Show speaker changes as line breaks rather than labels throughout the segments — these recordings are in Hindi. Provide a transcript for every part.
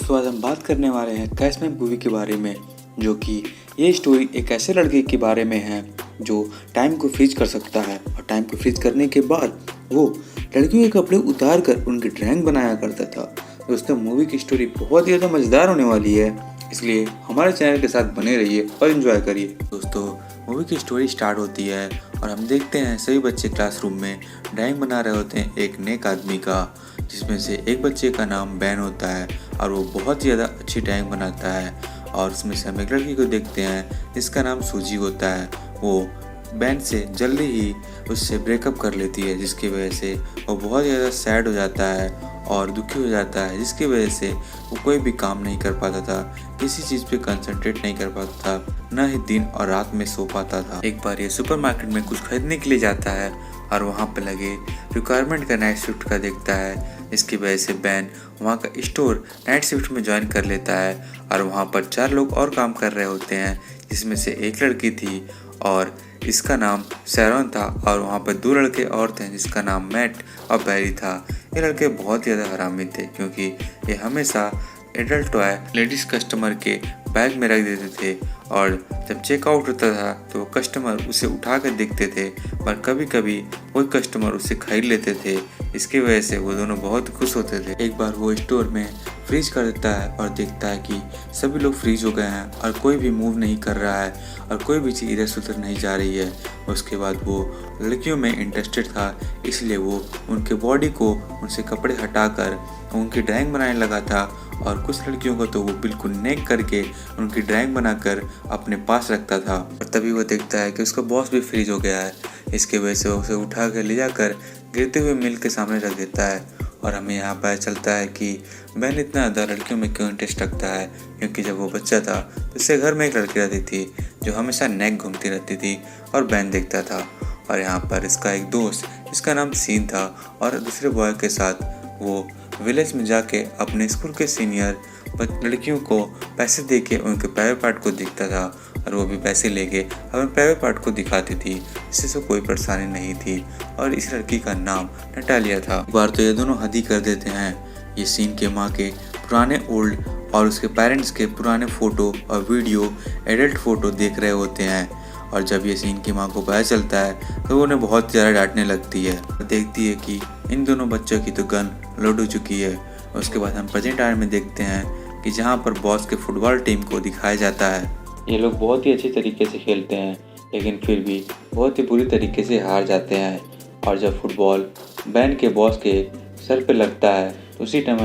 दोस्तों आज हम बात करने वाले हैं कैशमैन मूवी के बारे में, जो कि ये स्टोरी एक ऐसे लड़के के बारे में है जो टाइम को फ्रीज कर सकता है और टाइम को फ्रीज करने के बाद वो लड़कियों के कपड़े उतार कर उनकी ड्राइंग बनाया करता था। दोस्तों मूवी की स्टोरी बहुत ही ज़्यादा मज़ेदार होने वाली है, इसलिए हमारे चैनल के साथ बने रहिए और एंजॉय करिए। दोस्तों मूवी की स्टोरी स्टार्ट होती है और हम देखते हैं सभी बच्चे क्लासरूम में ड्राइंग बना रहे होते हैं एक नेक आदमी का, जिसमें से एक बच्चे का नाम बैन होता है और वो बहुत ही ज़्यादा अच्छी ड्राइंग बनाता है। और उसमें से हम एक लड़की को देखते हैं जिसका नाम सूजी होता है। वो बैन से जल्दी ही उससे ब्रेकअप कर लेती है, जिसकी वजह से वो बहुत ज़्यादा सैड हो जाता है और दुखी हो जाता है, जिसकी वजह से वो कोई भी काम नहीं कर पाता था, किसी चीज़ पे कंसंट्रेट नहीं कर पाता था, न ही दिन और रात में सो पाता था। एक बार ये सुपरमार्केट में कुछ खरीदने के लिए जाता है और वहाँ पे लगे रिक्वायरमेंट का नाइट शिफ्ट का देखता है, इसकी वजह से बैन वहाँ का स्टोर नाइट शिफ्ट में ज्वाइन कर लेता है। और वहाँ पर 4 लोग और काम कर रहे होते हैं, जिसमें से एक लड़की थी और इसका नाम सैरन था, और वहाँ पर 2 लड़के और थे जिसका नाम मैट और बैरी था। ये लड़के बहुत ज़्यादा हरामी थे क्योंकि ये हमेशा एडल्ट टॉय लेडीज़ कस्टमर के बैग में रख देते थे और जब चेकआउट होता था तो कस्टमर उसे उठा कर देखते थे, पर कभी कभी कोई कस्टमर उसे खरीद लेते थे। इसकी वजह से वो दोनों बहुत खुश होते थे। एक बार वो स्टोर में फ्रीज कर देता है और देखता है कि सभी लोग फ्रीज हो गए हैं और कोई भी मूव नहीं कर रहा है और कोई भी चीज़ इधर से उधर नहीं जा रही है। उसके बाद वो लड़कियों में इंटरेस्टेड था, इसलिए वो उनके बॉडी को उनसे कपड़े हटाकर उनकी ड्राइंग बनाने लगा था। और कुछ लड़कियों को तो वो बिल्कुल नेक करके उनकी ड्राइंग बनाकर अपने पास रखता था। और तभी वो देखता है कि उसका बॉस भी फ्रीज हो गया है, इसके वजह से वो उसे उठा कर ले जाकर गिरते हुए मिल के सामने रख देता है। और हमें यहाँ पता चलता है कि बैन इतना ज़्यादा लड़कियों में क्यों इंटरेस्ट रखता है, क्योंकि जब वो बच्चा था तो उसके घर में एक लड़की रहती थी जो हमेशा नेक घूमती रहती थी और बैन देखता था। और यहाँ पर इसका एक दोस्त जिसका नाम सीन था और दूसरे बॉय के साथ वो विलेज में जाके अपने स्कूल के सीनियर लड़कियों को पैसे दे के उनके प्राइवेट पार्ट को दिखता था और वो भी पैसे लेके अपने प्राइवेट पार्ट को दिखाती थी, इससे कोई परेशानी नहीं थी। और इस लड़की का नाम नटालिया था। एक बार तो ये दोनों हद ही कर देते हैं। ये सीन के माँ के पुराने ओल्ड और उसके पेरेंट्स के पुराने फ़ोटो और वीडियो एडल्ट फ़ोटो देख रहे होते हैं। और जब ये सीन की माँ को पता चलता है तो उन्हें बहुत ज़्यादा डांटने लगती है। देखती है कि इन दोनों बच्चों की तो गन लोड हो चुकी है। उसके बाद हम प्रेजेंट टाइम में देखते हैं कि जहाँ पर बॉस के फुटबॉल टीम को दिखाया जाता है। ये लोग बहुत ही अच्छी तरीके से खेलते हैं, लेकिन फिर भी बहुत ही बुरी तरीके से हार जाते हैं। और जब फुटबॉल बैन के बॉस के सर पे लगता है तो उसी टाइम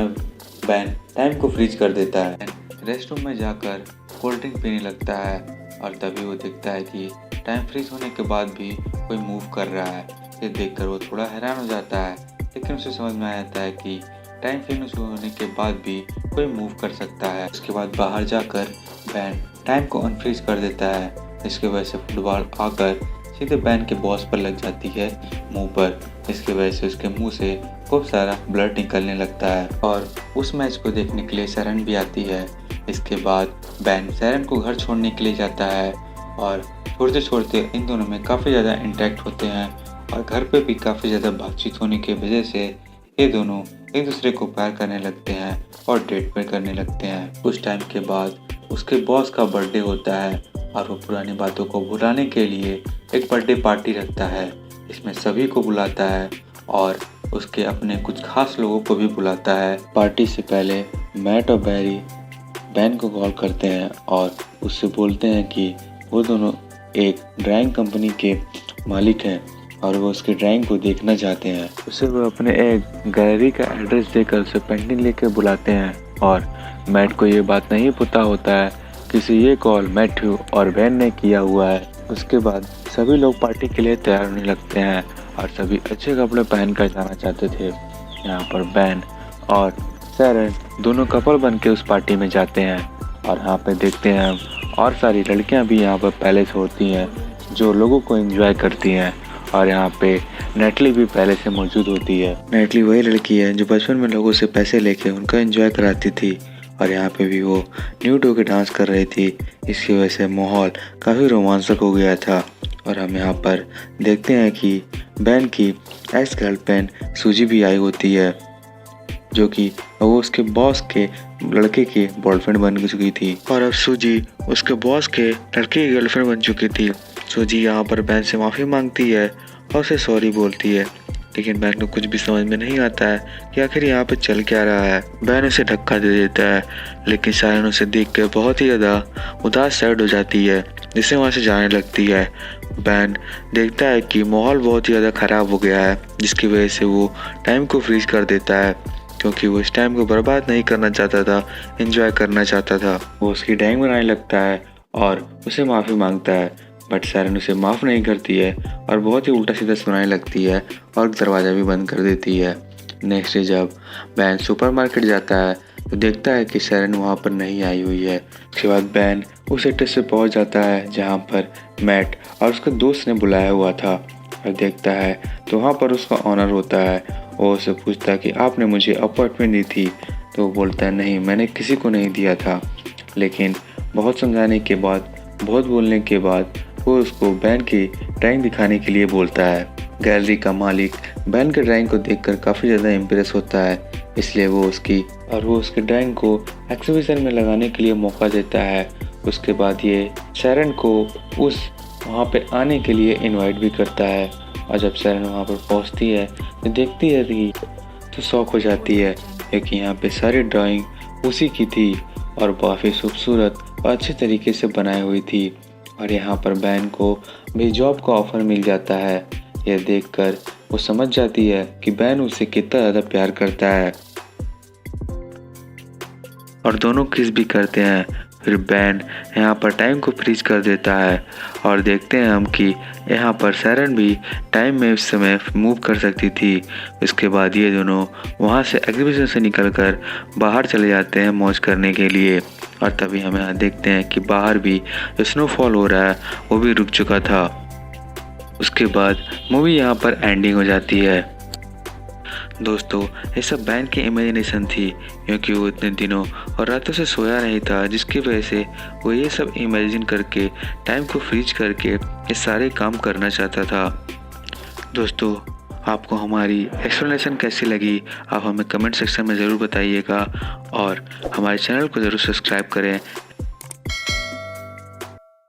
बैन टाइम को फ्रीज कर देता है। रेस्ट रूम में जाकर कोल्ड ड्रिंक पीने लगता है और तभी वो देखता है कि टाइम फ्रीज होने के बाद भी कोई मूव कर रहा है। ये देखकर वो थोड़ा हैरान हो जाता है, लेकिन उसे समझ में आ जाता है कि टाइम फ्रीज होने के बाद भी कोई मूव कर सकता है। उसके बाद बाहर जाकर बैन टाइम को अनफ्रीज कर देता है, इसकी वजह से फुटबॉल आकर सीधे बैन के बॉस पर लग जाती है मुंह पर। इसकी वजह से उसके मुंह से खूब सारा ब्लड निकलने लगता है और उस मैच को देखने के लिए सैरन भी आती है। इसके बाद बैन सैरन को घर छोड़ने के लिए जाता है और छोड़ते छोड़ते इन दोनों में काफ़ी ज़्यादा इंटरेक्ट होते हैं और घर पे भी काफ़ी ज़्यादा बातचीत होने की वजह से ये दोनों एक दूसरे को प्यार करने लगते हैं और डेट पे करने लगते हैं। कुछ टाइम के बाद उसके बॉस का बर्थडे होता है और वो पुरानी बातों को भुलाने के लिए एक बर्थडे पार्टी रखता है। इसमें सभी को बुलाता है और उसके अपने कुछ खास लोगों को भी बुलाता है। पार्टी से पहले मैट और बैरी बैन को कॉल करते हैं और उससे बोलते हैं कि वो दोनों एक ड्राइंग कंपनी के मालिक हैं और वो उसके ड्राइंग को देखना चाहते हैं। उसे वो अपने एक गैलरी का एड्रेस देकर उसे पेंटिंग लेकर बुलाते हैं। और मैट को ये बात नहीं पता होता है किसी ये कॉल मैथ्यू और बैन ने किया हुआ है। उसके बाद सभी लोग पार्टी के लिए तैयार होने लगते हैं और सभी अच्छे कपड़े पहन कर जाना चाहते थे। यहाँ पर बैन और सैरन दोनों कपल बन के उस पार्टी में जाते हैं और यहाँ पे देखते हैं हम और सारी लड़कियाँ भी यहाँ पर पहले से होती हैं जो लोगों को एंजॉय करती हैं। और यहाँ पे नेटली भी पहले से मौजूद होती है। नेटली वही लड़की है जो बचपन में लोगों से पैसे लेके उनका एंजॉय कराती थी और यहाँ पे भी वो न्यूड होकर डांस कर रही थी। इसकी वजह से माहौल काफ़ी रोमांचक हो गया था। और हम यहाँ पर देखते हैं कि बैन की एक्स गर्लफ्रेंड सूजी भी आई होती है जो कि वो उसके बॉस के लड़के की बॉयफ्रेंड बन चुकी थी और अब सूजी उसके बॉस के लड़के की गर्लफ्रेंड बन चुकी थी। सूजी यहाँ पर बैन से माफ़ी मांगती है और उसे सॉरी बोलती है, लेकिन बैन को कुछ भी समझ में नहीं आता है कि आखिर यहाँ पे चल क्या रहा है। बैन उसे धक्का दे देता है, लेकिन सायरन उसे देख कर बहुत ही ज़्यादा उदास साइड हो जाती है, जिससे वहाँ से जाने लगती है। बैन देखता है कि माहौल बहुत ही ज़्यादा ख़राब हो गया है, जिसकी वजह से वो टाइम को फ्रीज कर देता है, क्योंकि वो इस टाइम को बर्बाद नहीं करना चाहता था, एंजॉय करना चाहता था। वो उसकी ड्राइंग बनाने लगता है और उसे माफ़ी मांगता है, बट सायरन उसे माफ़ नहीं करती है और बहुत ही उल्टा सीधा सुनाने लगती है और दरवाज़ा भी बंद कर देती है। नेक्स्ट डे जब बैन सुपरमार्केट जाता है तो देखता है कि सायरन वहाँ पर नहीं आई हुई है। उसके बाद बैन उस एड्रेस पे पहुँच जाता है जहाँ पर मैट और उसके दोस्त ने बुलाया हुआ था और देखता है तो वहाँ पर उसका ऑनर होता है। वो उससे पूछता है कि आपने मुझे अपॉइंटमेंट दी थी, तो वो बोलता है नहीं, मैंने किसी को नहीं दिया था। लेकिन बहुत समझाने के बाद, बहुत बोलने के बाद वो उसको बैन की ड्राइंग दिखाने के लिए बोलता है। गैलरी का मालिक बैन के ड्राइंग को देखकर काफ़ी ज़्यादा इम्प्रेस होता है, इसलिए वो उसकी ड्राइंग को एग्जीबिशन में लगाने के लिए मौका देता है। उसके बाद ये सायरन को वहाँ पे आने के लिए इनवाइट भी करता है और जब सायरन वहाँ पर पहुँचती है तो देखती है कि तो शौक हो जाती है, क्योंकि यहाँ पे सारी ड्राइंग उसी की थी और काफ़ी खूबसूरत और अच्छे तरीके से बनाई हुई थी। और यहाँ पर बैन को भी जॉब का ऑफ़र मिल जाता है। यह देखकर वो समझ जाती है कि बैन उसे कितना ज़्यादा प्यार करता है और दोनों किस भी करते हैं। फिर बैन यहाँ पर टाइम को फ्रीज कर देता है और देखते हैं हम कि यहाँ पर सायरन भी टाइम में उस समय मूव कर सकती थी। इसके बाद ये दोनों वहाँ से एग्जीबिशन से निकलकर बाहर चले जाते हैं मौज करने के लिए और तभी हम यहाँ देखते हैं कि बाहर भी जो स्नोफॉल हो रहा है वो भी रुक चुका था। उसके बाद मूवी यहाँ पर एंडिंग हो जाती है। दोस्तों, ये सब बैन की इमेजिनेशन थी, क्योंकि वो इतने दिनों और रातों से सोया नहीं था, जिसकी वजह से वो ये सब इमेजिन करके टाइम को फ्रीज करके ये सारे काम करना चाहता था। दोस्तों, आपको हमारी एक्सप्लेनेशन कैसी लगी आप हमें कमेंट सेक्शन में ज़रूर बताइएगा और हमारे चैनल को ज़रूर सब्सक्राइब करें